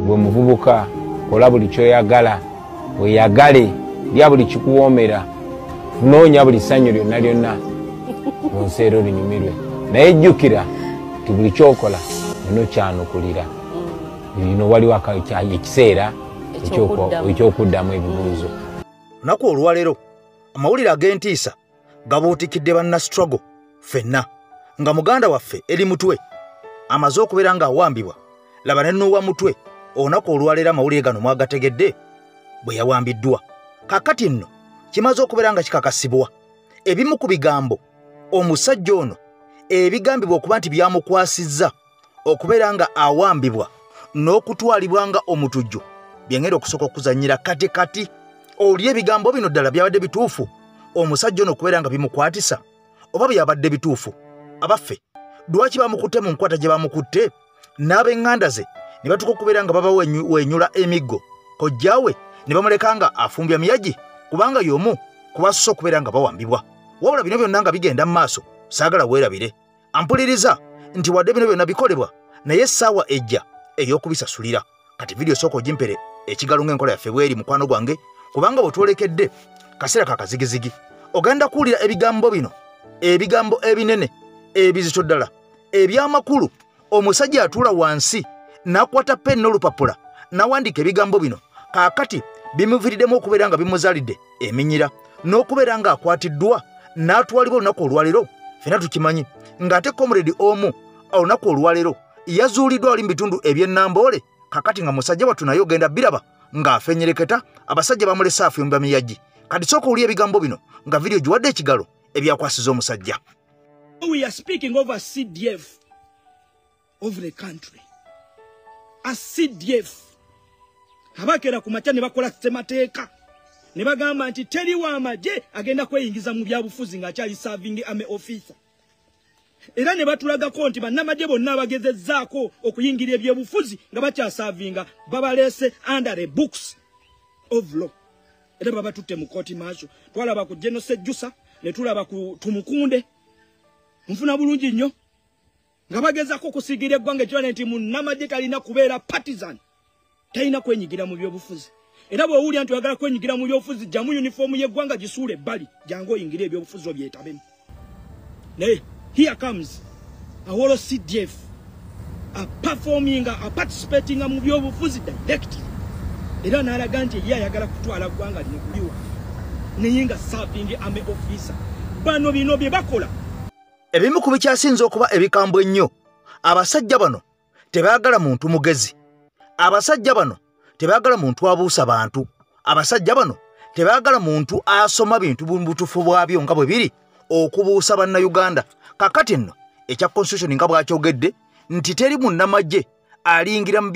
gwe muvubuka kola buli kyoyagala weyagale lya buli kikuwoomera noonya buli ssanyu lyonna lyonna munseero linyumirwe naye jjukira ti buli kyokola nno kyanukulira bino waliwo ekiseera ekyokuddamu ebibuuzo. Lunaku olwaleero amawulire ag'entiisa gabuutikidde banna struggle ffenna nga muganda waffe eri mutwe amaze okubeera ng'awambibwa. Laba ne nnuwa mutwe olunaku olwaleero amawulire gano mwagategedde bwe yawambiddwa. Kaakati nno kimaze okubeera nga kikakasibwa ebimu ku bigambo omusajja ono ebigambibwa okuba nti byamukwasizza okubeera nga awambibwa n'okutwalibwa nga omutujju byengenda okusooka okuzannyira kati oli ebigambo bino ddala byabadde bituufu omusajja ono okubeera nga bimukwatisa oba byabadde bituufu. Abaffe lwaki bamukutte mu nkwata gye bamukutte n'ab'eŋŋanda ze ne batuka okubeera nga baba wenyula emiggo kojjaawe ne bamuleka nga afumbya miyagi kubanga y'omu kubasusa okubeera nga bawambibwa. Wabula bino byonna nga bigenda mu maaso saagala weerabire ampuliriza nti wadde bino byonna bikolebwa naye essaawa ejja ey'okubisasulira. Kati vidiyo sooka ogimpere ekigalo ng'enkola yaffe bweri mukwano gwange kubanga bwetwolekedde kaseera kakazigizigi ogenda kuwulira ebigambo bino ebigambo ebinene ebizito ddala ebyamakulu. Omusajja atuula wansi n'akwata peni n'olupapula n'awandiika ebigambo bino kaakati bimuviiriddemu okubeera nga bimuzaalidde eminyira n'okubeera nga akwatiddwa n'atwalibwa olunaku olwaleero. Ffenna tukimanyi ng'ate comrade omu olunaku olwaleero yazuuliddwa ali mu bitundu eby'ennamboole kaakati nga musajja wattu naye ogenda biraba ng'afenyereketa abasajja bamulese afumbya miyagi. Kati sooka owulira ebigambo bino nga vidiyo giwadde ekigalo ebyakwasiza omusajja. We are speaking of a CDF of the country. A CDF. Abakera ku makya ne bakola ssemateeka ne bagamba nti teriwo amagye agenda kweyingiza mu byabufuzi ng'akyali serving army officer. Era ne batulagako nti bannamagye bonna abagezezzaako okuyingira ebyobufuzi nga bakyasavinga babaleese under the books of law. Era baba tutte mu kooti maaso. Twalaba ku General Sejjusa ne tulaba ku Tumukunde. Nfuna bulungi nnyo nga bagezaako okusigira eggwanga ekirala nti munnamagye talina kubeera partisan, talina kwenyigira mu byobufuzi. Era bw'owulira nti oyagala kwenyigira mu byobufuzi gyamu yunifoomu y'eggwanga gisuule ebbali jangu oyingire ebyobufuzi obyetabemu. Naye here comes a whole CDF performing participating mu byobufuzi directly. Era n'alaga nti ye ayagala kutwala ggwanga lino kuliwa naye nga serving army officer. Bano bino bye bakola. Ebimu ku bikyasinze okuba ebikambo ennyo, abasajja bano tebaagala muntu mugezi. Abasajja bano tebaagala muntu abuusa bantu. Abasajja bano tebaagala muntu asoma bintu butufu bwabyo nga bwe biri okubuusa bannayuganda. Kakati nno ekya constitution nga bwakyogedde nti teri munnamagye aliyingira mu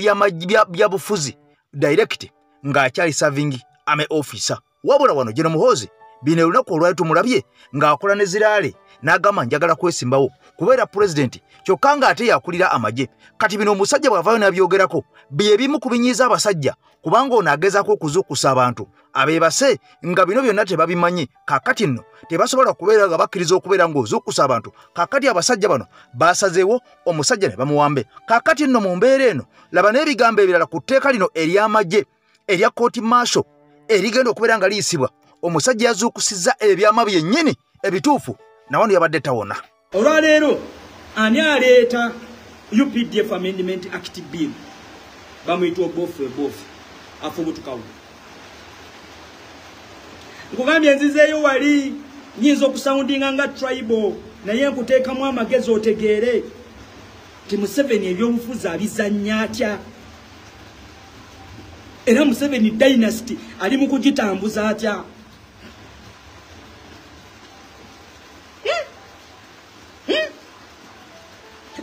byabufuzi direct ng'akyali serving army officer. Wabula wano General Muhoozi bino olunaku olwali tumulabye ng'akola ne ziraale n'agamba njagala kwesimbawo kubeera president kyokka ng'ate yakulira amagye. Kati bino omusajja bw'avaayo n'abyogerako bye bimu ku binyiiza abasajja kubanga ono agezaako okuzuukusa abantu abeebase nga bino byonna tebabimanyi. Kaakati nno tebasobola kubeera nga bakkiriza okubeera ng'ozuukusa abantu. Kaakati abasajja bano basazeewo omusajja ne bamuwambe. Kaakati nno mu mbeera eno laba n'ebigambo ebirala ku tteeka lino ery'amagye erya kooti maaso erigenda okubeera nga liyisibwa. Omusajja yazuukusizza ebyama byennyini ebituufu nawano yabadde tawona. Olwaleero ani aleeta UPDF Amendment Act Bill bamuyita obofu afubutukawo. Nkugambye nzizeeyo wali nyinza okusoundinga nga tribal naye nkuteekamu amagezi otegeere ti Museveni ebyobufuzi abizannya atya. Era Museveni dynasty ali mu kugitambuza atya.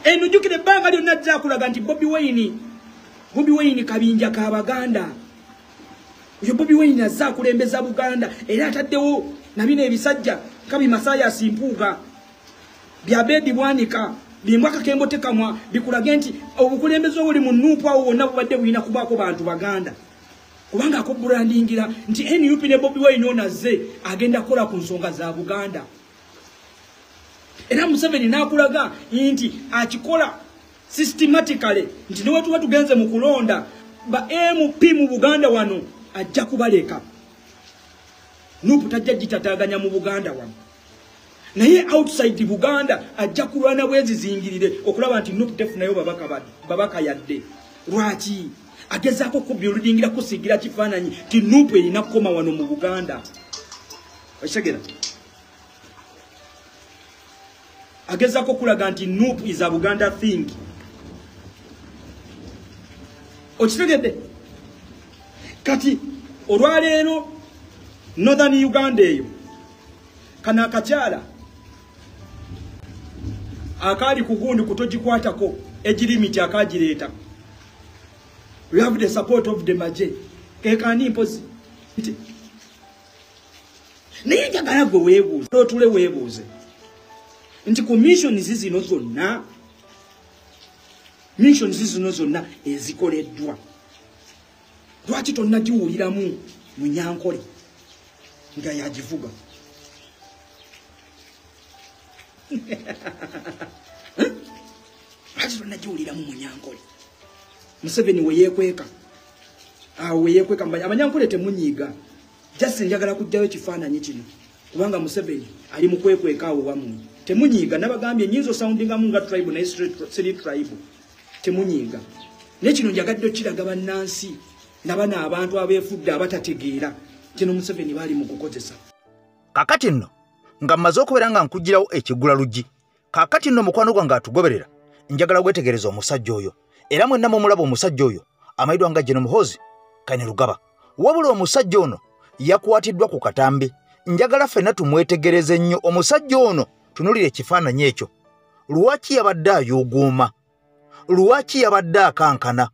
Enujukire ebbanga lyonna ajjakulaga nti Bobi Wine kabinja ka Baganda. Oyo Bobi Wine azze akulembeza Buganda era ataddewo nabino ebisajja kabi Masaya Simpuuga bya Bedi Bwanika bimbwa kakembo tekamwa bikulage nti obukulembeze obuli mu Nuupu awo wonna bubadde bulina kubaako bantu Baganda. Kubanga akubrandingira nti NUP ne Bobi Wine onazze agenda kola ku nsonga za Buganda. Era Museveni n'akulaga nti akikola systematically nti ne wetuba tugenze mu kulonda ba MP mu Buganda wano ajja kubaleka. Nupu tajja jitataganya mu Buganda wano. Naye outside Buganda ajja kulwana bwezi zingirire okulaba nti Nupu tefunayo babaka yadde. Lwaki agezaako kubuildingira kusigira kifaananyi ti Nupu erina kukoma wano mu Buganda. Okitegera? Agezaako kulaga nti Nupu is a Buganda thing. Okitegedde? Kati olwaleero Northern Uganda eyo kana akakyala akali kugundi kutogikwatako egirimiti akagireeta. We have the support of the Maje. Kekani impozi. Naye njagala gwe weebuuze. Totule weebuuze. Nti commission zino zonna. Mission zino zonna ezikoleddwa. Lwaki tonnagiwuliramu Munyankole nga yagivuga? Lwaki tonnagiwuliramu Munyankole? Museveni weyekweka. Weyekweka Abanyankole temunyiiga. Just njagala kujjayo ekifaananyi kino. Kubanga Museveni ali mu kwekweka awo wamu. Temunyiiga nabagambye nyinzo soundinga munga tribe na street tribe. Temunyiiga. Ne kino njagadde kiraga bannansi nabana abantu abeefudde abatategeera kino Museveni bali mu kukozesa. Kakati nno nga mmaze okubeera nga nkugirawo ekigula luggi. Kakati nno mukwano gwange atugoberera njagala gwetegereza omusajja oyo. Era mwenna mumulaba omusajja oyo amayidwa nga General Muhoozi Kainerugaba. Wabula omusajja ono yakwatiddwa ku katambi. Njagala ffenna tumwetegereze nnyo omusajja ono tunulire ekifaananyi ekyo. Lwaki yabadde ayuuguuma? Lwaki yabadde akankana?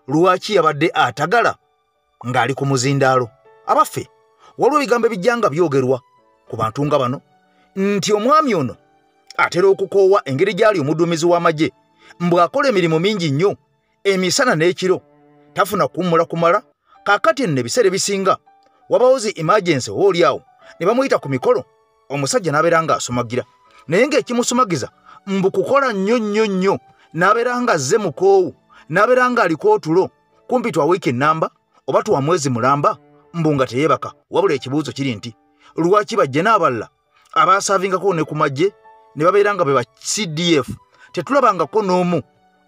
Lwaki yabadde atagala ng'ali ku muzindaalo? Abaffe waliwo ebigambo ebijjanga byogerwa ku bantu nga bano nti omwami ono atera okukoowa engeri gy'ali omuduumizi w'amagye mbw'akola emirimu mingi nnyo emisana n'ekiro tafuna kuwummula kumala. Kaakati nno ebiseera ebisinga wabawo zi emergency oolyawo ne bamuyita ku mikolo omusajja n'abeera nga asumagira. Naye ng'ekimusumagiza mbu kukola nnyo n'abeera nga azze mukoowu n'abeera nga aliko otulo kumpi twa wiiki ennamba oba twa mwezi mulamba mbu nga teyeebaka. Wabula ekibuuzo kiri nti lwaki bajje n'abalala abasaavingako ne ku magye ne babeera nga be ba CDF tetulabangako n'omu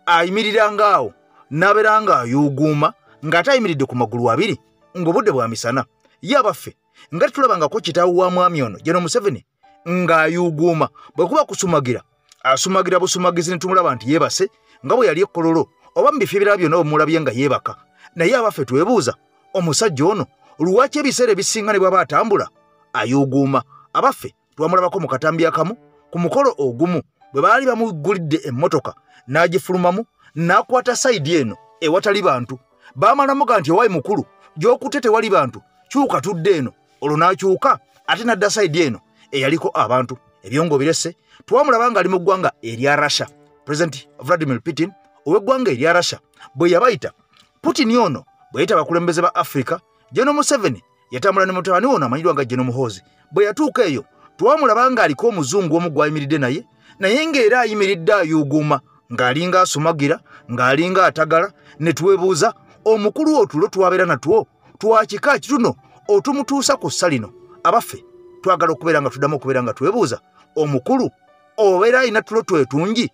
ayimiriranga awo n'abeera nga ayuuguuma ng'ate ayimiridde ku magulu abiri ng'obudde bwa misana? Ye abaffe nga tetulabangako kitaawu wa mwami ono General Museveni ng'ayuuguuma. Bwe kuba kusumagira asumagira busumagizi ne tumulaba nti yeebase nga bwe yali ekkololo oba mu bifo ebirala byonna bumulabye nga yeebaka. Naye abaffe twebuuza omusajja ono lwaki ebiseera ebisinga ne bw'aba atambula ayuuguuma? Abaffe twamulabako mu katambi akamu ku mukolo ogumu bwe baali bamugulidde emmotoka n'agifulumamu n'akwata sayidi eno ewatali bantu. Baamalamuga nti owaayi mukulu gy'okutte tewali bantu, kyuka tudde eno. Olwo n'akyuka ate n'adda sayidi eno eyaliko abantu. Ebyongo birese twamulaba ng'ali mu ggwanga erya Russia. President Vladimir Putin ow'eggwanga erya Russia bwe yabayita Putin ono bwe yayita abakulembeze ba Africa, General Museveni yatambula ne mutabani ono amanyirwa nga General Muhoozi. Bwe yatuuka eyo twamulaba ng'aliko omuzungu omu gw'ayimiridde naye ng'era ayimiridde ayuuguuma ng'alinga asumagira ng'alinga atagala. Ne twebuuza omukulu otulo twabeera natwo twakika kituno otumutuusa ku ssa lino. Abaffe twagala okubeera nga tuddamu okubeera nga twebuuza omukulu obeera alina tulo twetungi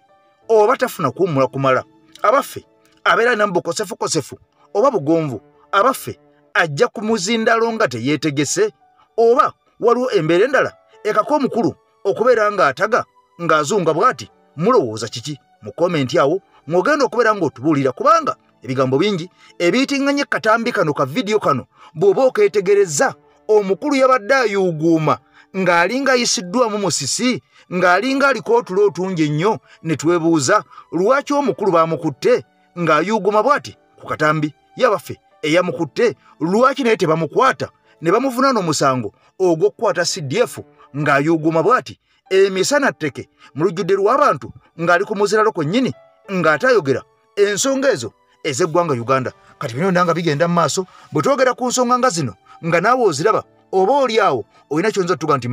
oba tafuna kuwummula kumala? Abaffe abeera alina bukosefukosefu oba bugonvu? Abaffe ajja ku muzindaalo nga teyeetegese oba waliwo embeera endala ekako omukulu okubeera nga ataga ng'azunga bw'ati? Mulowooza kiki? Mu komenti awo mwogenda okubeera ng'otubuulira kubanga ebigambo bingi ebiyitiŋŋanye katambi kano ka vidiyo kano bw'oba okeetegereza omukulu yabadde ayuuguuma ng'alinga ayisiddwamu musisi ng'alinga aliko otulo otungi ennyo. Ne twebuuza lwaki omukulu baamukutte ng'ayuuguuma bw'ati ku katambi? Yabaffe eyamukutte lwaki naye tebamukwata ne bamuvunaana omusango ogw'okukwata CDF ng'ayuuguuma bw'ati emisana tteke mu lujjudde lw'abantu ng'ali ku muziralo kwennyini ng'ate ayogera ensonga ezo ez'eggwanga Uganda? Kati bino ndanga bigenda mu maaso bwe twogera ku nsonga nga zino nga naawe oziraba oba oli awo olina kyonza tuga nti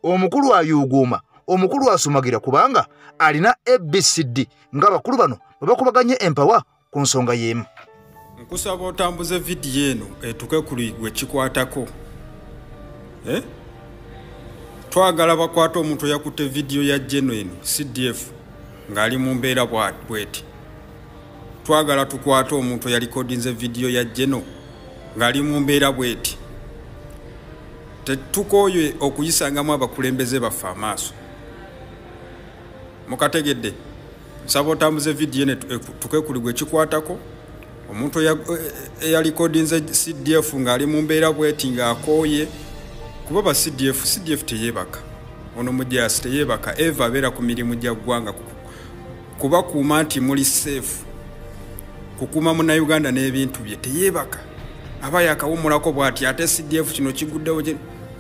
omukulu ayuuguuma, omukulu asumagira kubanga alina ABCD ng'abakulu bano bwe bakubaganye empawa ku nsonga y'emu. Nkusaba otambuze vidiyo eno etuke kuli gwe kikwatako. Twagala bakwata omuntu yakutte vidiyo ya Jeno eno CDF ng'ali mu mbeera bweti. Twagala tukwata omuntu yalikodinze vidiyo ya Jeno ng'ali mu mbeera bweti. Tetukoye okuyisangamu abakulembeze baffe amaaso. Mukategedde nsaba otambuze vidiyo eno tuke kuli gwe kikwatako. Omuntu eyalikodinze CDF ng'ali mu mbeera bweti ng'akooye kuba ba CDF teyebaka. Ono mujasi teyebaka eva abeera ku mirimu gya ggwanga kuba kuuma nti muli safe. Kukuuma Munnayuganda n'ebintu bye teyebaka. Aba yakawumulako bw'ati ate CDF kino kiguddewo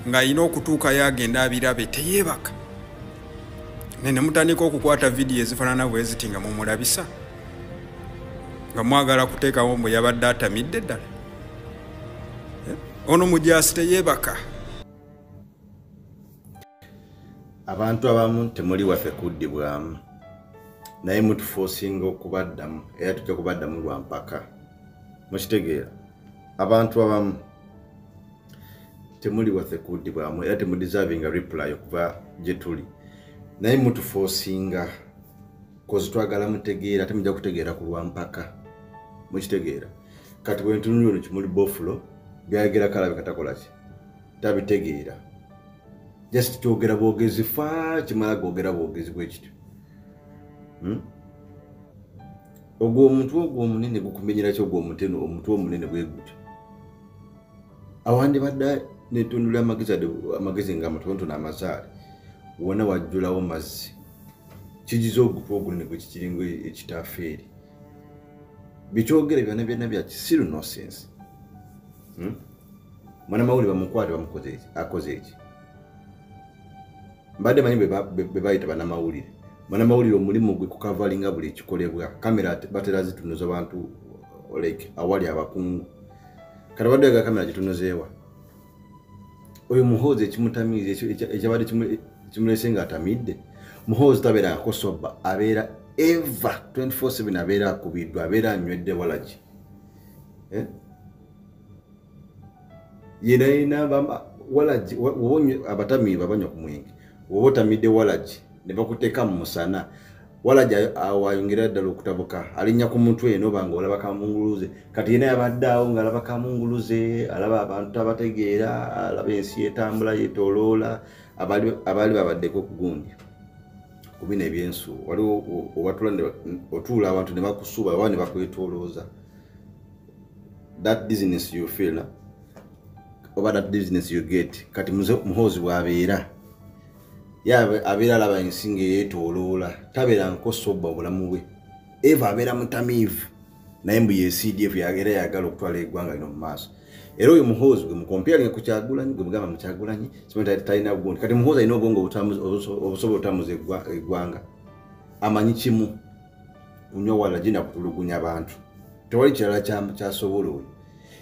ng'alina okutuuka yagenda abirabe teyebaka. Ne mutandika okukwata vidiyo ezifaanana bwe ziti nga mumulabisa. Nga mwagala kuteekawo mbu yabadde atamidde ddala. Ono mujasi teyebaka. Abantu abamu temuli waffe kuddibwamu naye mutuforcinga okubaddamu era tujja kubaddamu lwa mpaka. Mukitegeera abantu abamu temuli waffe kuddibwamu era temudeservinga reply okuva gye tuli naye mutuforcinga kozi twagala mutegeera temujja kutegeera ku lwa mpaka. Mukitegeera kati bwe ntunulira kimuli bofulo byayogera kalabe katakola ki tabitegeera. Just kyogera bwogezi fa kimala gwogera bwogezi bwekityo. Ogwo omuntu ogwo omunene gukumenyera kyo ogwo omuteno omuntu omunene bwe gutyo. Awandi badda netundula amagezi nga amatono n'amazaali wona wajjulawo mazzi kigizo ogutwo ogunene gwe kikiringo ekitafeeri. Bikyogere byonna bya kisiru no sense. Mwana mawuli bamukwate bamukoze akoze eki. Mbadde manyi be bayita bannamawulire. Bannamawulire omulimu gwe kukavalinga buli ekikolebwa. Kamera batera zitunuza abantu like awali abakungu. Kati badde ga kamera gitunuzeewa. Oyo muhoozi ekimutamiiza ekyabadde kimulese nga atamidde. Muhoozi tabeera akosoba abeera eva 24/7 abeera akubiddwa abeera anywedde walagi. Yena walagi wonye abatamiivu babanywa ku mwenge. Wotamidde walagi ne bakuteeka mu musana walagi awayongera ddala okutabuka alinya ku mutwe eno banga olaba kamunguluze kati yena yabadde awo ng'alaba kamunguluze alaba abantu abategeera alaba ensi etambula yetoloola abali babaddeko ku gundi ku bino ebyensu waliwo otuula abantu ne bakusuba oba ne bakwetolooza. That dizziness you feel oba that dizziness you get kati muhoozi bw'abeera abeera alaba ensinga eyetoloola tabeera nkosobba obulamu bwe eva abeera mutamiivu naye mbu ye CDF era yagala okutwala eggwanga lino mu maaso. Era oyo muhoozi gwe mukompearinga ku Kyagulanyi gwe mugamba mu Kyagulanyi simanyi talina gundi kati muhoozi alina obwongo obusobola otamuza eggwanga amanyi kimu kunywa walagi nakutulugunya abantu tewali kirala kyasobola oyo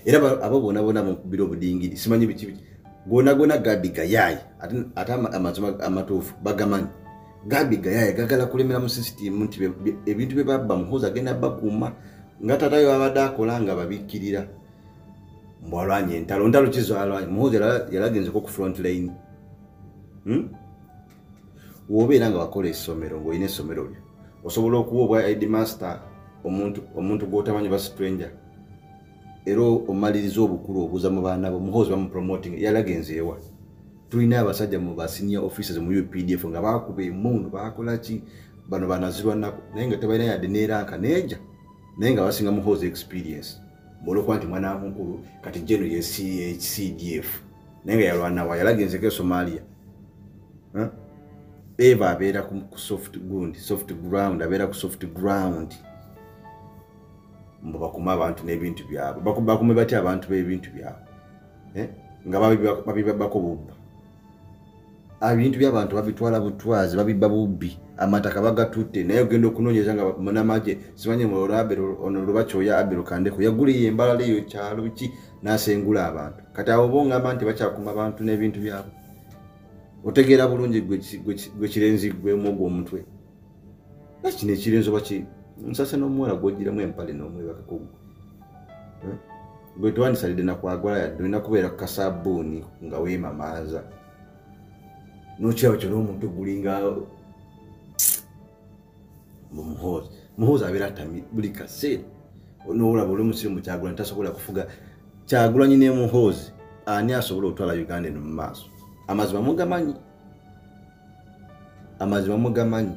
era abo bonna mukubira obudingiri simanyi biki gona Gabi Gayayi ate amazima amatuufu bagamanyi. Gabi Gayayi gagala kulemera mu system nti ebintu bye babba muhoozi agenda bakuuma nga tatayo abadde akola nga babikkirira mbwalwanye entalo kizo alwanye muhoozi yalagenze ku front line. Wobeera nga wakola essomero ng'olina essomero lyo osobola okuwa obwa ID master omuntu gw'otamanyi ba stranger era omaliriza obukulu obuuza mu baana bo muhoozi bamupromoting yalagenze ewa. Tulina abasajja mu ba senior officers mu UPDF nga bakuba emundu bakola ki bano banazirwa nako naye nga tebalina yadde neeranka neeja naye nga basinga muhoozi experience mwolwokuba nti mwana mukulu kati Jeno ye CDF naye nga yalwana wa yalagenzeko e Somalia. Eva abeera ku soft ground abeera ku soft ground mbo bakuma abantu n'ebintu byabo bakume batya abantu b'ebintu byabo nga babibako bubba ebintu by'abantu babitwala butwazi babibba bubbi amataka bagatutte naye ogenda okunoonyeza nga munamaje simanyi ono lubakyoya Abel Kandeko yaguliye embalala eyo kyalo ki n'asengula abantu kati abo bongamba nti bakyakuma abantu n'ebintu byabo. Otegeera bulungi gwe kirenzi gw'omugwa omutwe nakino ekirenzo baki nsasa n'omuwala gw'ogiramu empale n'omwebaka kugwo gwe twandisalidde nakwagala yadde olina kubeera ku kasabbuuni nga weemamaaza nokyawo kyo n'omuntu gulinga muhoozi abeera atami buli kaseera n'olaba oli musirimu Kyagulanyi tasobola kufuga Kyagulanyi ne muhoozi ani asobola otwala Uganda eno mu maaso amazima mugamanyi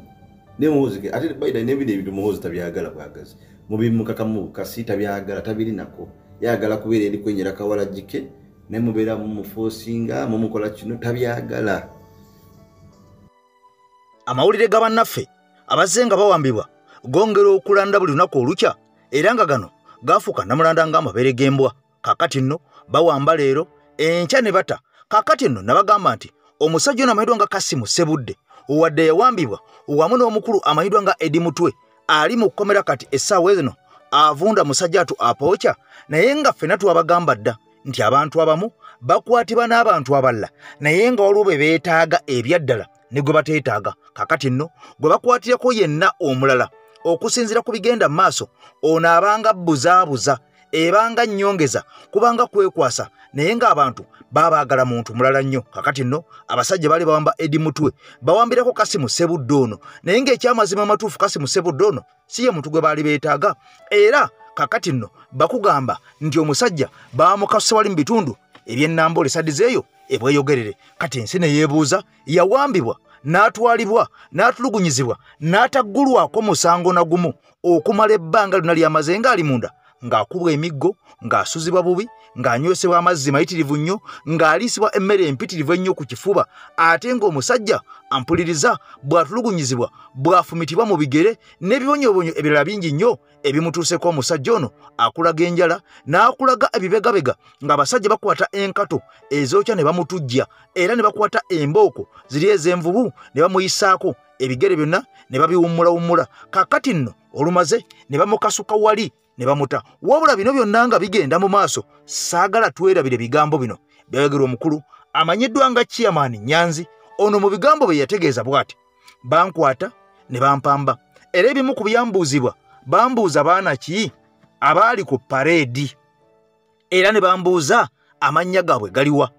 ne muhoozi ate baida n'ebindi ebintu muhoozi tabyagala bwagazi mubimukakamu kasi tabyagala tabirinako yagala kubeera eri kwenyera Kawalagike ne mubeera mumufosinga mumukola kino tabyagala. Amawulire ga bannaffe abazze nga bawambibwa gongera okulanda buli lunaku olukya era nga gano gafuuka namulanda ng'amabeere g'embwa. Kaakati nno bawamba leero enkya ne bata. Kaakati nno nabagamba nti omusajja ono amanyiddwa nga Kasimu Ssebudde wadde yawambibwa wamu n'omukulu amanyiddwa nga Edi Mutwe ali mu kkomera kati essaawa zino avunda musajja atu apookya, naye nga ffenna twabagamba dda nti abantu abamu bakwatibwa n'abantu abalala naye nga waliwo be beetaaga ebyaddala ne gwe bateetaaga. Kaakati nno gwe bakwatirako yenna omulala okusinziira ku bigenda mu maaso ono abanga buzaabuza ebanga nnyongeza kubanga kwekwasa naye ng'abantu babaagala muntu mulala nnyo. Kaakati nno abasajja bali bawamba Edi Mutwe bawambirako Kasimu Ssebudde ono naye ng'ekyamazima amatuufu Kasimu Ssebudde ono si ye muntu gwe baali beetaaga era kaakati nno bakugamba nti omusajja baamukasusa wali mu bitundu eby'ennambole saddiza eyo ebweyogerere. Kati ensi ne yeebuuza yawambibwa n'atwalibwa n'atulugunyizibwa n'ataggulwako musango na gumu okumala ebbanga lyonna lyamaze ng'ali munda ng'akubwa emiggo ng'asuzibwa bubi ng'anywesebwa amazzi mayitirivu nnyo ng'aliisibwa emmere empitirivu ennyo ku kifuba ate ng'omusajja ampuliriza bw'atulugunyizibwa bw'afumitibwa mu bigere n'ebibonyoobonyo ebirala bingi nnyo ebimutuuseko omusajja ono akulaga enjala n'akulaga ebibegabega ng'abasajja bakwata enkato ezookya ne bamutujja era ne bakwata embooko ziri ez'envubu ne bamuyisaako ebigere byonna ne babiwummulawummula. Kaakati nno olumaze ne bamukasuka wali ne bamuta. Wabula bino byonna nga bigenda mu maaso saagala twerabire bigambo bino byayogerwa omukulu amanyiddwa nga Chairman Nyanzi. Ono mu bigambo bye yategeeza bw'ati: bankwata ne bampamba era ebimu ku byambuuzibwa bambuuza baana ki abaali ku pareedi era ne bambuuza amannya gaabwe galiwa.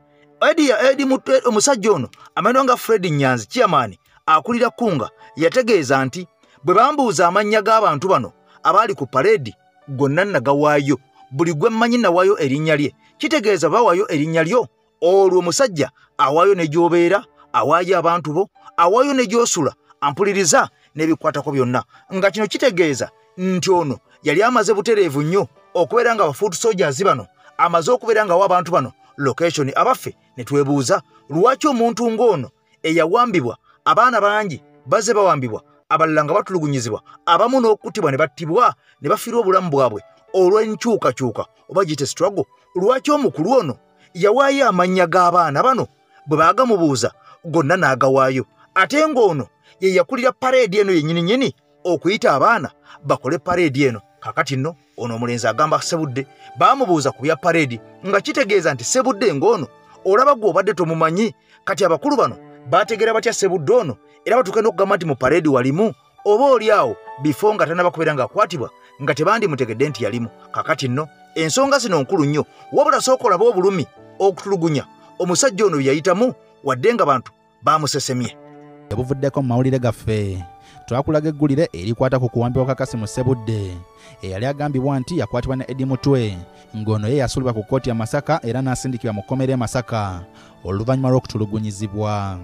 Edi Mutwe omusajja ono amanywa nga Fred Nyanzi Chairman akulira Kunga yategeeza nti bwe bambuuza amannya g'abantu bano abaali ku pareedi gonna nagawaayo, buli gwe mmanyi nawaayo erinnya lye. Kitegeeza bawaayo erinnya lyo olwo omusajja awaayo ne gy'obeera awaayo abantu bo awaayo ne gy'osula ampuliriza n'ebikwatako byonna. Nga kino kitegeeza nti ono yali amaze butereevu nnyo okubeera nga abafuutu soldiers bano amaze okubeera nga w'abantu bano location. Abaffe ne twebuuza lwaki omuntu ng'ono eyawambibwa abaana bangi baze bawambibwa abalala nga batulugunyizibwa abamu n'okuttibwa ne battibwa ne bafiirwa obulamu bwabwe olw'enkyukakyuka oba giyite struggle. Lwaki omukulu ono yawaayo amannya g'abaana bano bwe baagamubuuza gonna n'agawaayo ate ng'ono ye yakulira pareedi eno yennyini okuyita abaana bakole pareedi eno. Kaakati nno ono omulenzi agamba Ssebudde baamubuuza ku bya pareedi nga kitegeeza nti Ssebudde ng'ono olaba gwe obadde tomumanyi. Kati abakulu bano baategeera batya Ssebudde ono era batuuke n'okugamba nti mu pareedi walimu oba oli awo bifo nga tanaba kubeera ng'akwatibwa nga tebandimutegedde nti yalimu. Kaakati nno ensonga zino nkulu nnyo wabula sooka olaba obulumi okutulugunya omusajja ono yayitamu wadde nga bantu baamusesemye. Yabuvuddeko mu mawulire gaffe twakulaga eggulire erikwata ku kuwambibwa kwa Kasimu Ssebudde eyali agambibwa nti yakwatibwa ne Edi Mutwe ng'ono ye yasulibwa ku kkooti ya Masaka era n'asindikibwa mu kkomera e Masaka oluvannyuma lw'okutulugunyizibwa.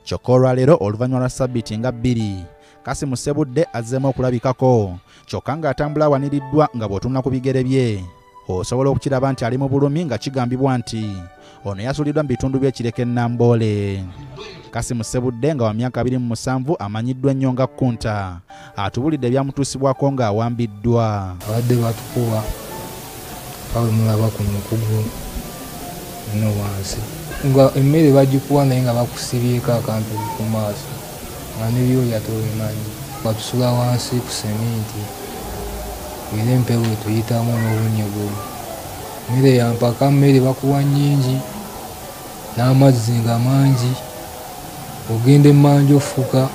Kyokka olwaleero oluvannyuma lwa ssabbiiti nga 2 Kasimu Ssebudde azzeemu okulabikako kyokka ng'atambula awaniriddwa nga bw'otunula ku bigere bye osobola okukiraba nti ali mu bulumi nga kigambibwa nti ono yasuliddwa mu bitundu by'ekireka Nambole. Kasimu Ssebudde nga wa myaka 27 amanyiddwa ennyo nga Kunta atubulidde ebyamutuusibwako ng'awambiddwa. Abadde batukuba bawemulaba ku mukugu no wansi nga emmere bagikuwa naye nga bakusibyeko akampi ku maaso nga nebyoya tobimanyi batusula wansi ku seminti era empewo etuyitamu n'obunyegulu. Mmere yampaka mmere bakuwa nnyingi n'amazzi nga mangi ogenda emmanja ofuka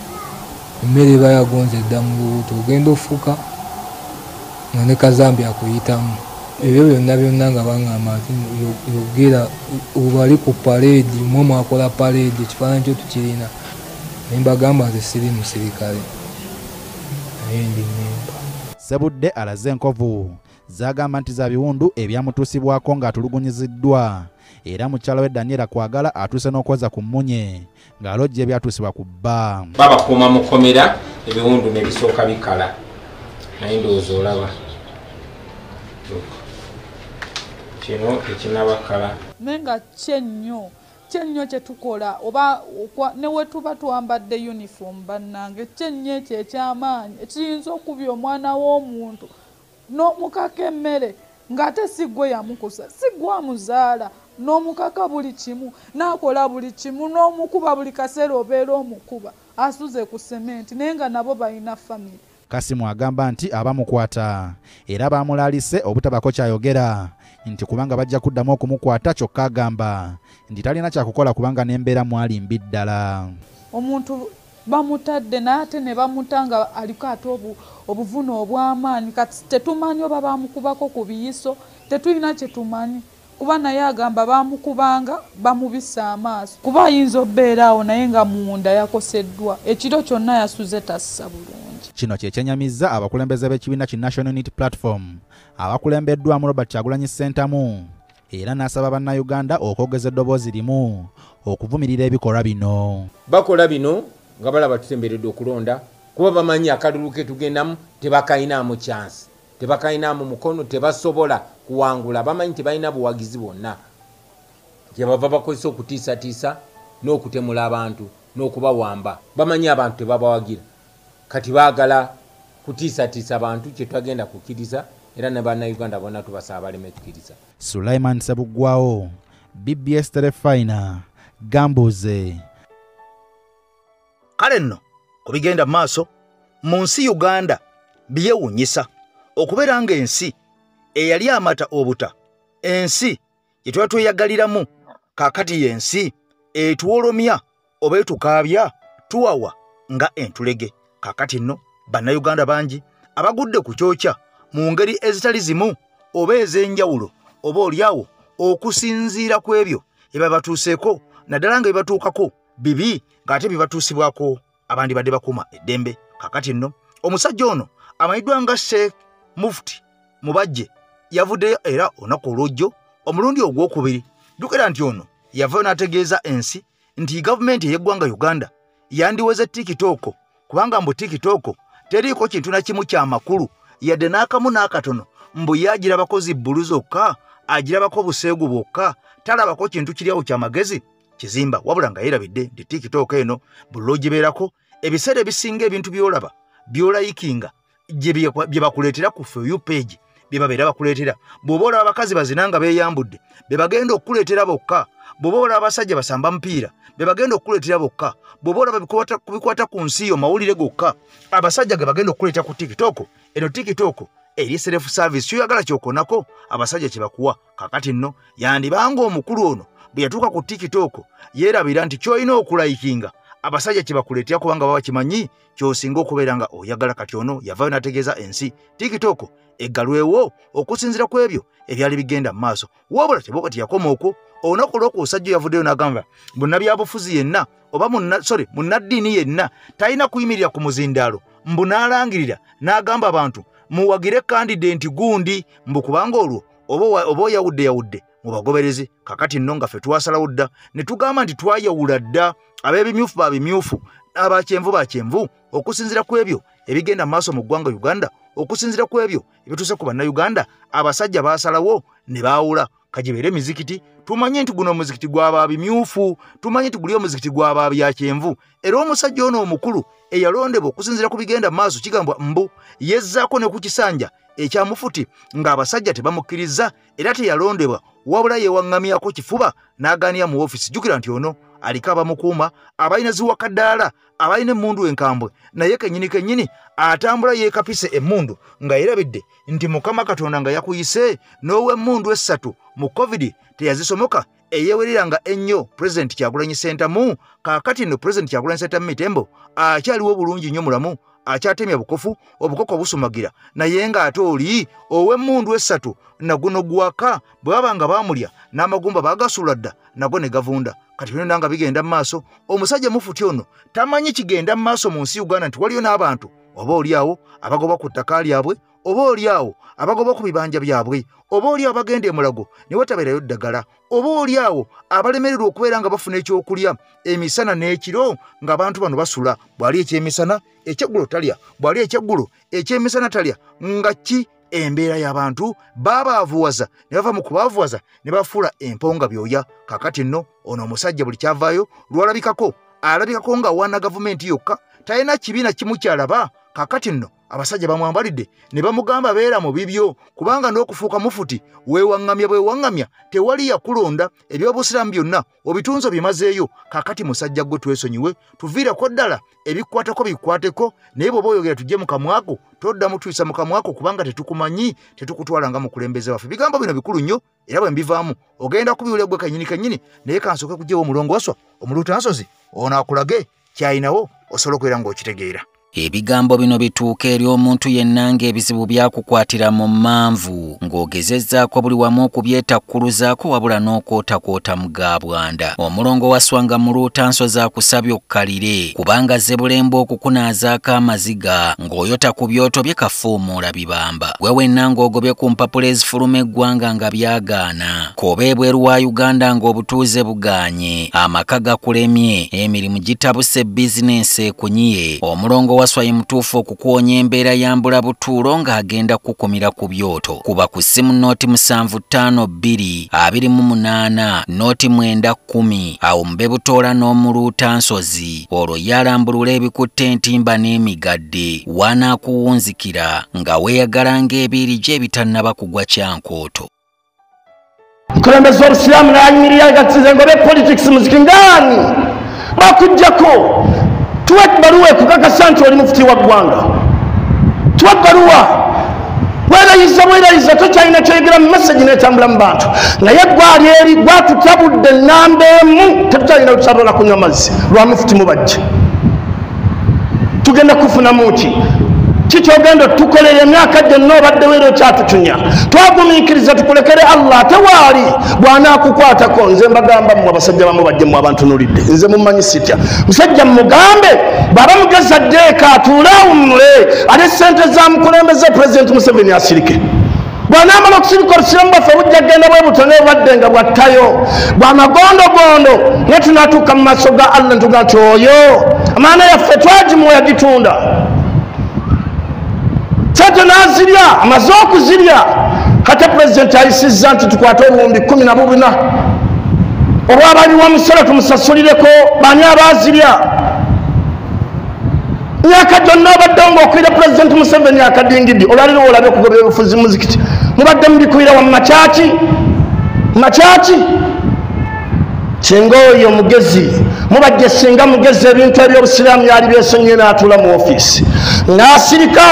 emmere eba yagonze edda mu lubuto ogenda ofuka nga ne kazambi akuyitamu ebyo byonna nga baŋŋamba nti yogera obali ku paleedi mwe mwakola paleedi ekifaananyi kyo tukirina naye mbagamba nze siri musirikale naye ndi mmemba. Ssebudde alaze enkovu zagamba nti za biwundu ebyamutuusibwako ng'atulugunyiziddwa era mukyala we Daniela Kwagala atuuse n'okweza ku mmunye ng'alojja ebyatuusibwa ku bba. Babakuuma mu kkomera ebiwundu ne bisooka bikala naye ndowooza olaba kino tekinabakala menga kyenyo kyetukola oba ne we tuba twambadde uniform bannange kyenyo ekyo ekyamaanyi ekiyinza okubya omwana w'omuntu n'omukaka emmere ng'ate si gwe yamukusa si gwe amuzaala n'omukaka buli kimu n'akola buli kimu n'omukuba buli kaseera obeera omukuba asuze ku sementi naye nga nabo balina famire. Kasimu agamba nti abamukwata era bamulaalise obutabako kyayogera nti kubanga bajja kuddamu okumukwata kyokka agamba nti talina kyakukola kubanga n'embeera mwalimbi ddala. Omuntu bamutadde naye ate ne bamutanga aliko ate obuvune obw'amaanyi kati tetumanyi oba bamukubako ku biyiso tetulina kyetumanyi kuba naye agamba bamukubanga bamubisa amaaso kuba ayinza obbeeraawo naye nga munda yakoseddwa ekiro kyonna yasuze tassa bulungi. Kino kyekyenyamizza abakulembeze b'ekibiina ki National Unity Platform abakulembeddwamu Robert Kyagulanyi Ssentamu era n'asaba bannayuganda okwogeza eddoboozi limu okuvumirira ebikolwa bino. Bakola bino nga balaba tusemberedde okulonda kuba bamanyi akalulu ke tugendamu tebakayinaamu chance tebakayinaamu mukono tebasobola kuwangula bamanyi tebalina buwagizi bwonna kyebava bakozesa okutiisatiisa n'okutemula abantu n'okubawamba bamanyi abantu tebabawagira kati baagala kutiisatiisa abantu kyetwagenda kukkiriza era ne bannayuganda bonna tubasaba baleme kukkiriza. Sulaiman Sebuggwawo, BBS Terefina, Gambuze. Kale nno ku bigenda mu maaso mu nsi Uganda byewuunyisa okubeera ng'ensi eyali amata obuta ensi gye tuba tweyagaliramu kaakati y'ensi etuwolomya oba etukaabya tuwawa nga entulege. Kaakati nno bannayuganda bangi abagudde ku kyokya mu ngeri ezitali zimu oba ez'enjawulo oba olyawo okusinziira ku ebyo ebibatuuseeko naddala nga bibatuukako bibi ng'ate bibatuusibwako abandi badde bakuuma eddembe. Kaakati nno omusajja ono amanyiddwa nga Sheikh Mufti Mubajje yavuddeyo era olunaku olw'ojjo omulundi ogwokubiri jjukira nti ono yavayo n'ategeeza ensi nti gavumenti ey'eggwanga Uganda yandiweze TikTok kubanga mbu TikTok teriiko kintu na kimu ky'amakulu yadde n'akamu n'akatono mbu ye agirabako zibbulu zokka agirabako buseegu bwokka talabako kintu kiryawo ky'amagezi kizimba wabula nga yeerabidde nti TikTok eno buli lw'ogibeerako ebiseera ebisinga ebintu by'olaba by'olayikinga bye bakuleetera ku For You page bye babeera bakuleetera bw'oba olaba abakazi bazina nga beeyambudde be bagenda okukuleetera bokka bw'oba olaba abasajja basamba mupiira be bagenda okukuleetera bokka bw'oba olaba kubikwata ku nsi yo mawulire gokka abasajja ge bagenda okukuleetera ku TikTok. Eno TikTok eri self service kyoyagala kyokonako abasajja kye bakuwa. Kaakati nno yandibanga omukulu ono bwe yatuuka ku TikTok yeerabira nti ky'olina okulayikinga abasajja kye bakuleetera kubanga baba kimanyi ky'osinga okubeera nga oyagala. Kati ono yavayo n'ategeeza ensi TikTok eggalwewo okusinziira ku ebyo ebyali bigenda mu maaso wabula teboka tiyakoma okwo. Olunaku olw'okusajja yavuddeyo n'agamba munnabyabufuzi yenna oba munnaddiini yenna talina kuyimirira ku muzindaalo mbu n'alangirira n'agamba abantu muwagire kandidenti gundi mbu kubanga olwo oba oyawudde mubagobereze. Kakati nno nga ffe twasalawo dda ne tugamba nti twayawula dda ab'ebimyufu babimyufu n'abakyenvu bakyenvu okusinziira ku ebyo ebigenda mu maaso mu ggwanga Uganda okusinziira ku ebyo ebituuse ku bannayuganda abasajja baasalawo ne baawula kagibeere emizikiti tumanye nti guno omuzikiti gw'aba bimyufu tumanye nti guli omuzikiti gw'aba bya kyenvu. Era omusajja ono omukulu eyalondebwa okusinziira ku bigenda mu maaso kigambwa mbu yezzaako ne ku kisanja ekyamufuti ng'abasajja tebamukkiriza era teyalondebwa wabula yeewaŋŋamyako kifuba n'agaanira mu woofiisi. Jjukira nti ono aliko abamukuuma abalina ziwakaddaala abalina emmundu enkambwe naye kennyini atambula yeekapise emmundu nga yeerabidde nti Mukama Katonda nga yakuyise n'ow'emmundu 3 mu COVID teyazisomoka eyeewereranga ennyo Pulezidenti Kyagulanyi Ssentamu. Kaakati nno Pulezidenti Kyagulanyi Ssentamu Mitembo akyaliwo bulungi nnyo mulamu akyatemya bukofu obukoko busumagira naye ng'ate oli ow'emmundu esatu naguno gwaka bwe baba nga baamulya n'amagumba baagasuula dda nago ne gavunda kati byonna nga bigenda mu maaso omusajja mufuti ono tamanyi kigenda mu maaso mu nsi Uganda nti waliyo n'abantu oba oliawo abagoba ku ttaka lyabwe oba oliawo abagoba ku bibanja byabwe oba oliawo bagenda emulago ne watabeerayo ddagala oba oliawo abalemererwa okubeera nga bafuna ekyokulya emisana n'ekiro ng'abantu bano basula bw'ali ekyemisana ekyeggulo talya bw'ali ekyeggulo ekyemisana talya nga ki embeera y'abantu babaavuwaza ne bava mu kubaavuwaza ne bafuula emponga byoya kakati nno ono omusajja buli kyavaayo lwalabikako alabikako nga wana gavumenti yokka talina kibiina kimu kyalaba kakati nno abasajja bamwambalidde ne bamugamba beera mu bibyo kubanga n'okufuuka mufuti weewaŋŋamya bwewaŋŋamya tewali yakulonda ebyobusiraamu byonna obitunzo bimazeeyo kakati musajja gwe twesonyiwe tuviirako ddala ebikwateko bikwateko naye bw'oba oyogera tujje mu kamwako toddamu tuyisa mu kamwako kubanga tetukumanyi tetukutwala nga mukulembeze waffe bigambo bino bikulu nnyo era bwe mbivaamu ogenda kubiwulira gwe kennyini naye kansooke kugyewo omulongoswa omuluutansozi ono akulage kyayinawo osobola okubeera ng'okitegeera. Ebigambo bino bituuka eri omuntu yenna ng'ebizibu byakukwatira mu manvu ng'ogezezzaako buli wamu okubyetakkuluzaako wabula n'okootakoota mu gaabwanda. Omulongo waswanga mu luutansozi akusabye okkalire kubanga Zebulembe okukunaazaako amaziga ng'oyota ku byoto bye kafuumuula bibamba. Gwe wenna ng'ogobye ku mpapula ezifuluma eggwanga nga byagaana koba ebweru wa Uganda ng'obutuuze bugaanye amaka gakulemye emirimu gitabuse bizinensi ekunyiye. Omulongo waswaye mutuufu okukuwonya embeera yambula butuulo ng'agenda kukumira ku byoto. Kuba ku ssimu nooti 752228 nooti 910 awo mube butoola n'omuluutansozi olwo yalambulula ebikutte entimba n'emigadde wanaakuwunzikira nga weeyagala ng'ebiiri gye ebitannaba kugwa kyankooto. Mkulembeze w'Obusiraamu n'ayimirira ng'atsinze ngobe politics muziki ngani bakujjako tuwe baruwa kukakasa nti oli mufuti wa ggwanga tuwe baruwa werayiza tokyalina kyoyogera mu message n'etambula mu bantu naye gwali eri gwatutabudde nnamba emu tetukyalina kukyalona kunywa mazzi lwa mufuti mubajja tugenda kufunamu ki kikyogenda tukolera emyaka gyonna obaddewo era okyatutunya twagumiikiriza tukulekere Allah tewaali bw'anaakukwatako nze mbagamba mmwe abasajja bamu bajje mu abantunulidde nze mumanyi sitya musajja mugambe baba mugeza ddeeka atuule awummule ate ssente za mukulembeze pulezidenti Museveni asirike bw'anaamala okusirika obusiramu bwaffe bujja genda bwe butone obadde nga bwattayo bw'amagondogondo naye tunaatuuka mu maaso ga Allah ntuga nti oyo amaana yaffe twagimuwa yagitunda sente nazirya amaze okuzirya kate pulezidenti ayisizza nti tukwate obuwumbi 14 olwabaliwo omusolo tumusasulireko bani abazirya myaka gyonna obaddewo ng'okwira pulezidenti Museveni akadingidde olwaliro olabe okugobera obufuzi muzikiti mubadde mubikuira wa makyaki singa oyo mugezi mubajje singa mugezi ebintu eby'obusiraamu yali byesonyiye n'atuula mu ofiisi n'asirika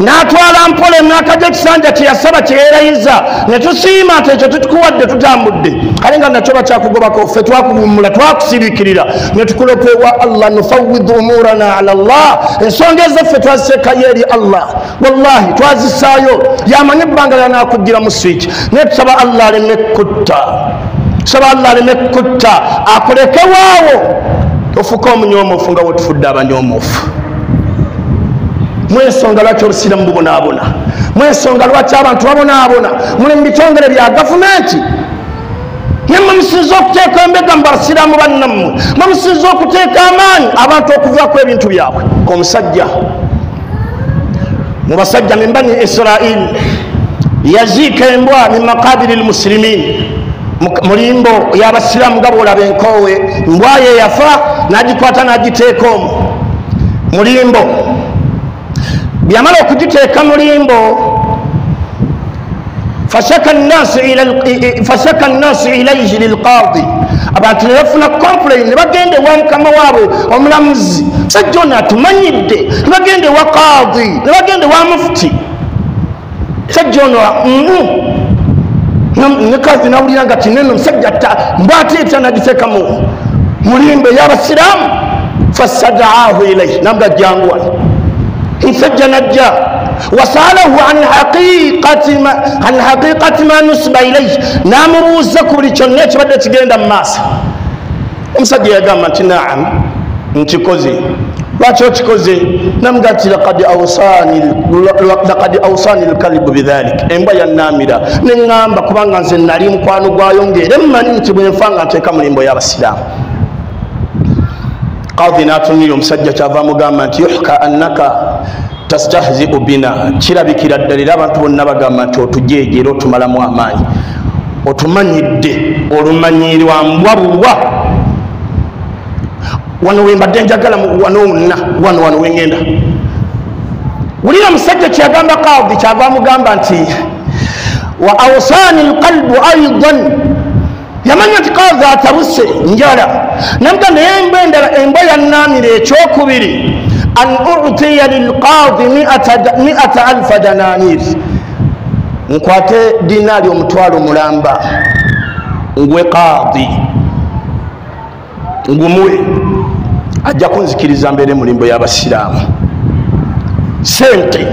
n'atwala mpola emyaka gy'ekisanja kye yasaba kye yeerayiza ne tusiima nti ekyo tutukuwadde tutambudde kale nga nakyo bakyakugobako ffe twakuwummula twakusiriikirira ne tukulepa ewa Allah nufawwidu umurana ala Allah ensonga ezaffe twaziseekayo eri Allah wallahi twazisaayo yamanyi ebbanga lyanaakugira mu swiki naye tusaba Allah aleme kutta saba Allah aleme kutta akuleke waawo ofuka omunyoomufu nga wetufudde abanyoomufu mwensonga lwaki obusiraamu bubonaabona mwensonga lwaki abantu babonaabona muli mu bitongole bya gavumenti nemwe musinza okuteeka embega mu basiraamu bannammwe mwe musinza okuteeka amaanyi abantu okuvaako ebintu byabwe omusajja mu basajja min bani Israili yaziika embwa min maqabiri lmusilimin mulimbo y'abasiraamu nga bw'olaba enkoowe mbwa ye yafa n'agikwata n'agiteeka omwo mulimbo byamala okugiteeka mulimbo fashaka nnaasu ilaihi lilqaadi abantu ne bafuna complain ne bagenda ewa mukama waabwe omulamuzi sajja ono atumanyidde ne bagenda ewa qaadi ne bagenda ewa mufuti sajja ono nekazi nawulira nga tineno musajja mbwatiita nagiteeka mulimbe y'abasiraamu fasadaahu ilaihi nambula janguwa nsajja najja wasalahu an haqiqati ma nusiba ilayhi namubuuza ku buli kyonna ekibadde kigenda mu maaso. Omusajja yagamba nti naam nkikoze. Lwaki okikoze? Namuga nti laqad awsani lkalibu bidhalik, embwa yannaamira neŋŋamba kubanga nze nali mukwano gwayo ng'era mmanyi nti bwenfa nga nteeka mulimbo y'abasiraamu. Qadhi n'atunira omusajja kyava amugamba nti yuhka annaka tastahzi'u bina, kirabikira ddala era abantu bonna bagamba nti otujeejera otumalamu amaanyi, otumanyidde olumanyirwa mbwa buwa. Wano wembadde njagala wano wonna wano wengenda. Wulira musajja kyagamba Qadhi kyava amugamba nti wa awsani alqalbu aidan, yamanya nti Qadhi atabuse njala. Namuga naye embwa yannaamira ekyokubiri an utiya lilqadhi 100,000 dananir, nkwate dinaali omutwalo mulamba ngwe Qadhi ngumuwe ajja kunzikiriza mbeere mulimbo y'abasiraamu. Sente.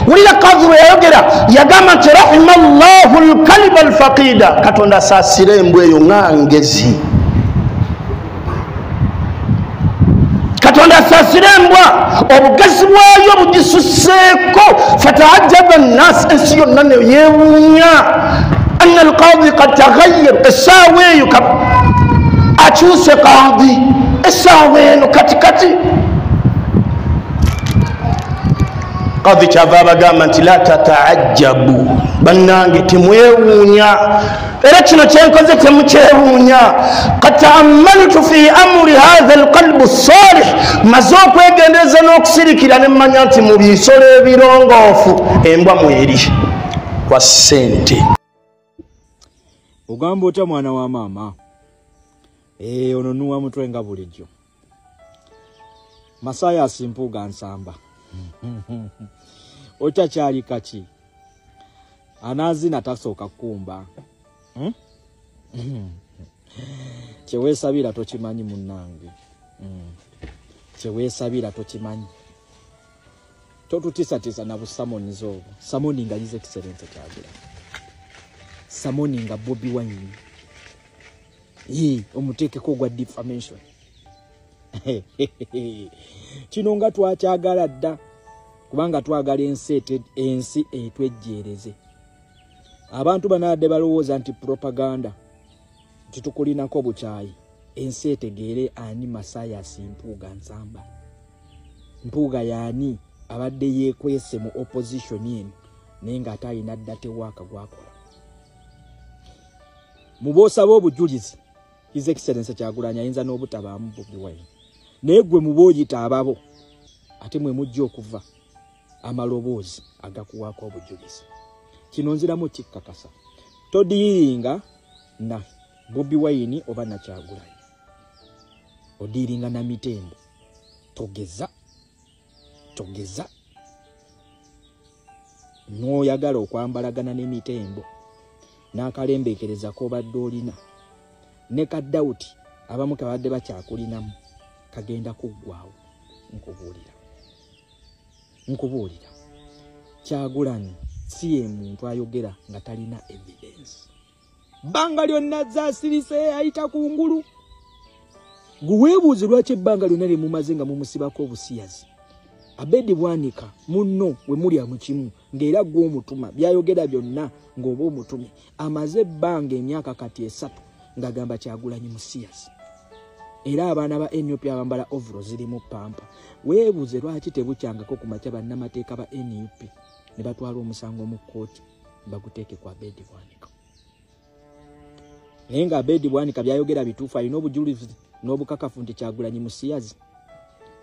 Wulira Qadhi bwe yayogera yagamba nti rahima llahu alkaliba alfaqida, Katonda asaasira embwa eyo ng'angezi. Katonda asaasira embwa obugezi bwayo bugisusseeko. Fataajaba nnaasi, ensi yonna ne yeewuunya anna alqadhi qad taghayyar, essaawa eyo akyuse Qadhi, essaawa eno katikati. Qadhi kyava abagamba nti la tataajabu, bannange temwewuunya, era kino kyenkoze temukyewuunya. Qad taammaltu fi amri hatha alqalbu salih, maze okwegendereza n'okusirikira ne mmanya nti mu bisolo ebirongoofu embwa mweri kwa ssente. Ogamba otya mwana wa maama? Ono nuwa mutwe nga bulijjo. Masaya asimpuuga nsamba. Otya kyali kaki? Anaazina tasooka kumba. Kyeweesabira tokimanyi munnange. Kyeweesabira tokimanyi. Totutiisatiisa na busamonizo obwo. Samoni nga His Excellency Kyagulanyi. Samoni nga Bobi Wine. Omuteekeko gwa defamation. Kino nga twakyagala dda kubanga twagala ensi etwejjeereze. Abantu banadde balowooza nti propaganda nti tukulinako bukyayi. Ensi etegeere ani Masaya asimpuuga nsamba. Mpuuga yaani abadde yeekwese mu opposition eno naye ng'ate alina dda tewaaka gwakola. Mu boosaba obujulizi His Excellency Kyagulanyi ayinza n'obutabaamu Bobi Wine. Naye gwe mu booyita ababo ate mwe mujja okuva amaloboozi agakuwaako obujulizi. Kino nziramu kikkakasa. Todiiringa na Bobi Wine oba na Kyagulanyi. Odiiringa na Mitembo. Togeza. N'oyagala okwambalagana ne Mitembo n'akalembeekereza k'obadde olina ne kadawuti abamu kabadde bakyakulinamu kagenda kuggwaawo. Nkubuulira Kyagulanyi si ye muntu ayogera nga talina evidence. Bbanga lyonna zaasirise ayita ku ngulu. Guweebuuze lwaki ebbanga lyonna lye mumaze nga mumusibako obusiyazi. Abedi Bwanika munno we mulya mu kimu ng'era gw'omutuma byayogera byonna ng'oba omutume. Amaze ebbanga emyaka kati 3 ng'agamba Kyagulanyi musiyazi. Era abaana ba NUP abambala ovuro zirimu pampa. Weebuuze lwaki tebukyangako ku makya bannamateeka ba NUP ne batwala omusango mu kkooti baguteeke ku Abedi Bwanika. Naye nga Abedi Bwanika byayogera bituufu, alina obujulizi n'obukakafu nti Kyagulanyi musiyazi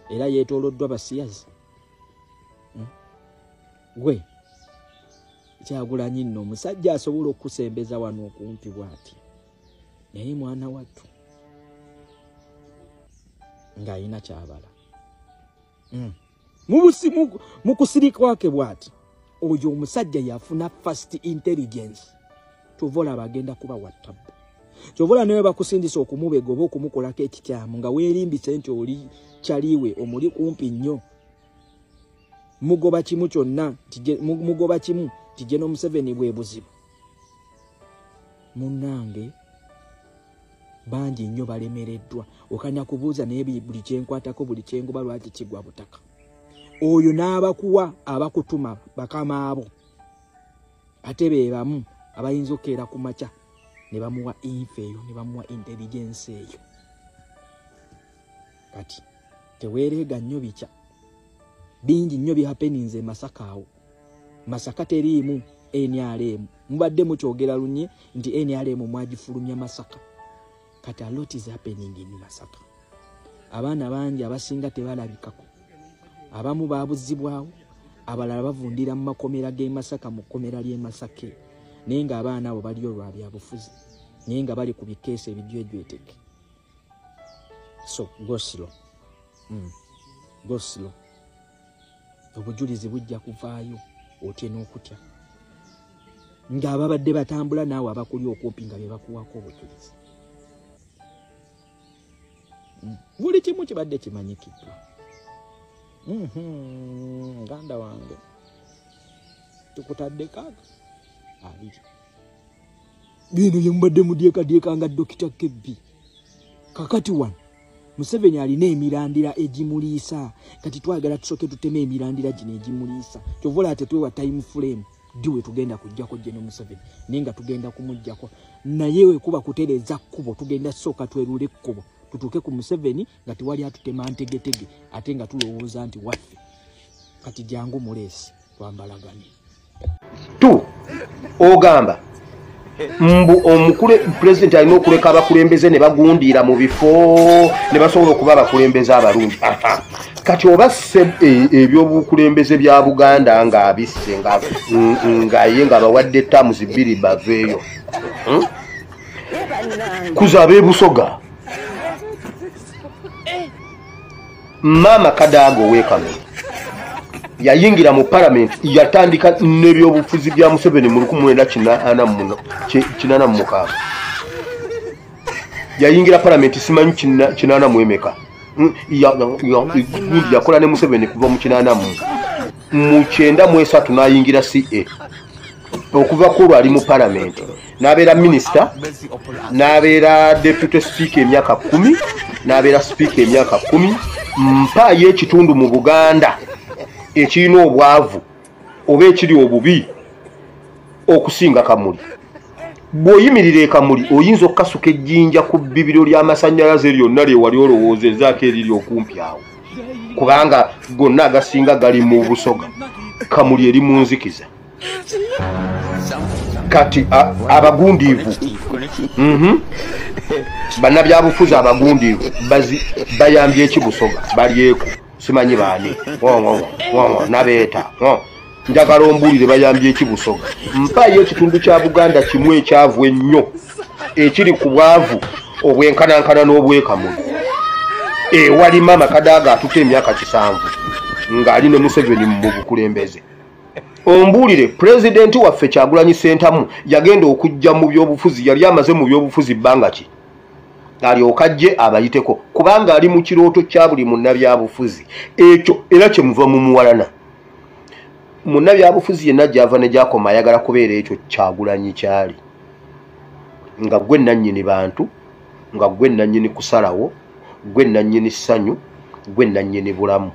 era yeetooloddwa basiyazi. Gwe Kyagulanyi nno omusajja asobola okusembeza wano okumpi bw'ati naye mwana wattu ng'ayina kyabala. Mu kusirika kwake bw'ati oyo omusajja yafuna first intelligence. Tuvola bagenda kuba wattabu. Kyovola nawe bakusindisa okumubega oba okumukolako ekikyamu nga weerimbise nti oli kyaliwe omuli kumpi nnyo mugoba kimu kyonna mugoba kimu tijeno Museveni bwe buzibu munnange bangi nnyo balemereddwa okanya kubuuza naye buli kyenkwatako buli kyengoba lwaki kigwa butaka oyo n'abakuwa abakutuma bakama abo ate be bamu abayinza okkeera ku makya ne bamuwa info eyo ne bamuwa intelligence eyo kati teweerega nnyo bica bingi nnyo bihappeninze Masaka awo Masaka teriimu NRM mubadde mukyogera lunye nti NRM mwagifulumya Masaka kati a lot is happening in Masaka abaana bangi abasinga tebalabikako abamu babuzibwawo abalala bavundira mu makomera g'e Masaka mu kkomera ly'e Masaka naye ng'abaana abo baliyo lwa byabufuzi naye nga bali ku bikeesi ebijwejweteke so go slow obujulizi bujja kuvaayo otye n'okutya ng'ababadde batambula naawe abakuli okumpi nga be bakuwako obujulizi buli kimu kibadde kimanyikiddwa nganda wange tukutadde kaaga abiri bino yembadde mudyekadyeka nga Dokita Kebbi kakati wano Museveni alina emirandira egimuliisa kati twagala tusoke tuteme emirandira gino egimuliisa kyovola ate twewa time frame diwe tugenda kujjako General Museveni nenga tugenda kumujjako naye we kuba kutereza kkubo tugenda soka twerule kkubo tutuke ku Museveni nga tiwali atutema ntegetege ate nga tulowooza nti waffe kati jangu mulesi twambalagane tu ogamba mbu omukule president alina okuleka abakulembeze ne bagundira mu bifo ne basobola okuba abakulembeze abalungi kati oba ebyobukulembeze bya Buganda nga abisse nga ye nga bawadde tamuzi 2 baveeyo kuza Busoga Mama Kadago wekame yayingira mu parliament yatandika n'ebyobufuzi bya Museveni mu 1984 yayingira parliament simanyi kinana mwemeka yakola ne Museveni kuva mu 84 mu 93 nayingira CA okuva ku ali mu parliament n'abeera minister n'abeera deputy speaker emyaka 10 n'abeera speaker emyaka 10 mpa y'ekitundu mu Buganda ekirina obwavu oba ekiri obubi okusinga Kamuli bw'oyimirira e Kamuli oyinza okukasuka ejjinja ku bbibiro ly'amasannyalaze lyonna lyewali olowoozezaako eriri okumpi awo kubanga gonna agasinga gali mu Busoga Kamuli eri mu nzikiza kati abagundiivu bannabyabufuzi abagundiivu bayambye ekibusoga balyeku simanyi baani nabeeta njagala ombuulire bayambye ekibusoga mpayo ekitundu kya Buganda kimu ekyavu ennyo ekiri ku bwavu obwenkanankana n'obwekamuli ewali Mama Kadaga atuta emyaka 7 ng'ali ne Museveni mu bukulembeze ombuulire pulezidenti waffe Kyagulanyi Ssentamu yagenda okujja mu byobufuzi yali amaze mu byobufuzi bbanga ki alyoka ajje abayiteko kubanga ali mu kirooto kya buli munnabyabufuzi ekyo era kyemuva mu muwalana munnabyabufuzi yenna gyava ne gyakoma ayagala kubeera ekyo Kyagulanyi kyali nga gwe nannyini bantu nga gwe nannyini kusalawo gwe nannyini ssanyu gwe nannyini bulamu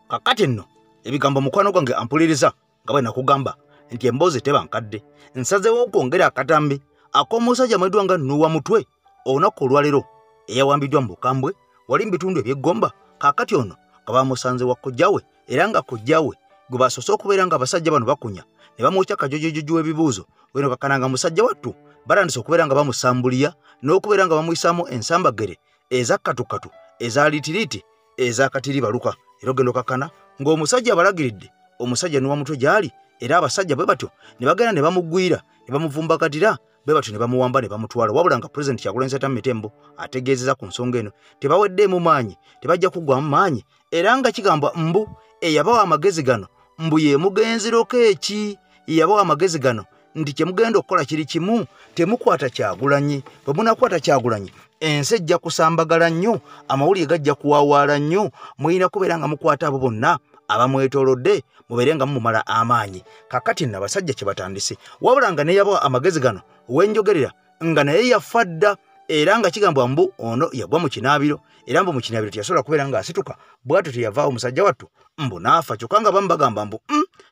kakati nno ebigambo mukwano gwange ampuliriza nga bwe nakugamba nti emboozi tebankadde nsazeewo okwongera akatambi ak'omusajja mwedwanga Nuuwa Mutwe olunaku olwaleero eyawambiddwa mu Bukambwe wali mu bitundu eby'eggomba kakati ono nga bamusanze wa kojjawe era nga kojjawe gwe basoose okubeera nga abasajja bano bakunya ne bamwokya kajojojojo w'ebibuuzo weno kakananga musajja wattu barandise okubeera nga bamusambulira n'okubeera nga bamuyisaamu ensambagere eza katukatu eza litiriti eza katiri baluka era ogenda okakana ng'omusajja abalagiridde omusajja Nuuwa Mutwe gy'ali era abasajja bwe batyo ne bagenda ne bamugwira ne bamuvumbakatira bwe batyo ne bamuwamba ne bamutwala wabula nga President Kyagulanyi Ssentamu Mitembo ategeezeza ku nsonga eno tebaweddeemu maanyi tebajja kuggwamu maanyi era nga kigambwa mbu eyabawa amagezi gano mbu ye mugenziroko eki yabawa amagezi gano nti kye mugenda okukola kiri kimu temukwata Kyagulanyi bwe munakwata Kyagulanyi ensi ejja kusambagala nnyo amawulire gajja kuwaawaala nnyo mulina kubeera nga mukwata abo bonna abamwetoolodde mubeere nga mumumala amaanyi. Kakati nno abasajja kye batandise wabula nga ne yabawa amagezi gano wenjogerera nga naye yafa dda era nga kigambwa mbu ono yagwa mu kinaabiro era mbu mu kinaabiro teyasobola kubeera nga asituka bw'atyo teyavaawo musajja wattu mbu n'afa kyokka nga bamu bagamba mbu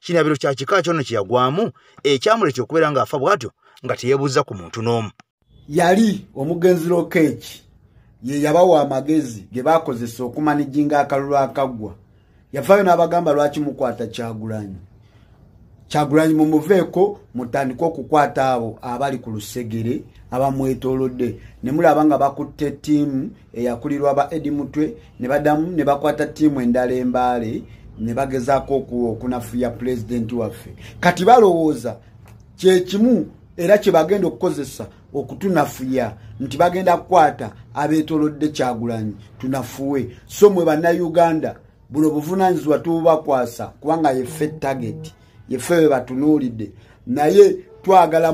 kinaabiro kya kika kyonna kye yagwamu ekyamulekya okubeera nga afa bw'atyo nga teyeebuuza ku muntu n'omu. Yali omugenzi Lokech ye yabawa amagezi ge bakozesa okumanijinga akalulu akaggwa. Yafaayo n'abagamba lwaki mukwata Kyagulanyi. Kyagulanyi mumuveeko mutandika okukwata abo abali ku lusegere abamwetoolodde. Ne mulaba nga bakutte ttiimu eyakulirwa ba Eddie Mutwe ne badamu ne bakwata ttiimu endala Embaale ne bagezaako okunafuya pulezidenti waffe. Kati balowooza kye kimu era kye bagenda okukozesa okutunafuya nti bagenda kukwata abeetoolodde Kyagulanyi tunafuwe. So mwe bannayuganda buno buvunaanyizibwa tububakwasa kubanga yeffe target yeffe be batunuulidde naye twagala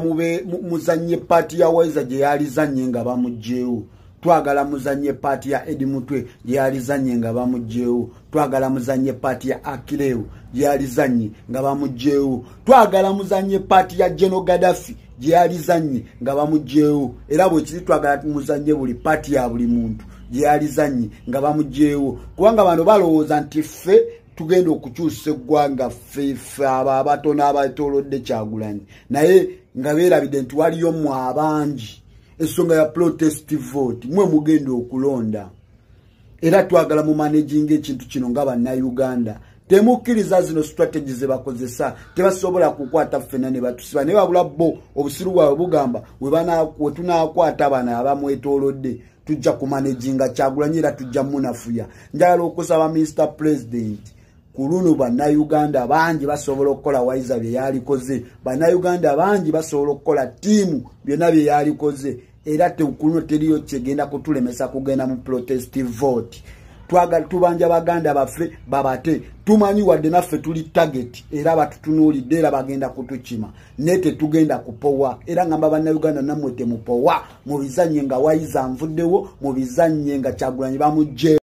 muzannye paati ya Waiza gye yalizannye nga bamugjeewo. Twagala muzannye paati ya Eddie Mutwe gye yalizannye nga bamugjeewo. Twagala muzannye paati ya Akilewu gye yalizannye nga bamugjeewo. Twagala muzannye paati ya General Gaddafi gye yalizannye nga bamugjeewo. Era bwe kiri twagala muzannye buli paati ya buli muntu gye yalizannye nga bamugjeewo. Kubanga bano balowooza nti ffe tugenda okukyusa eggwanga ffe abo abatono abeetoolodde Kyagulanyi naye nga beerabidde nti waliyo mmwe abangi ensonga ya protest vote mwe mugenda okulonda. Era twagala mu managing ekintu kino nga bannayuganda temukkiriza zino strategy ze bakozesa tebasobola kukwata ffenna ne batusiba naye wabula bo obusiru bwabwe bugamba we tunaakwata abana abamwetoolodde tujja kumanaginga Kyagulanyi era tujja munafuya. Njagala okusaba Mr. President kuluno bannayuganda bangi basobola okukola Waiza bye yalikoze. Bannayuganda bangi basobola okukola ttiimu byonna bye yalikoze era tekuluno teriyo kyegenda kutulemesa kugenda mu protest vote. Twagala tubanja baganda baffe babate tumanyi wadde naffe tuli target era batutunuulidde era bagenda kutukima ne tetugenda kupowa era ngamba bannayuganda nammwe temupowa mubizannye nga Waiza nvuddewo mubizannye nga Kyagulanyi bamugje.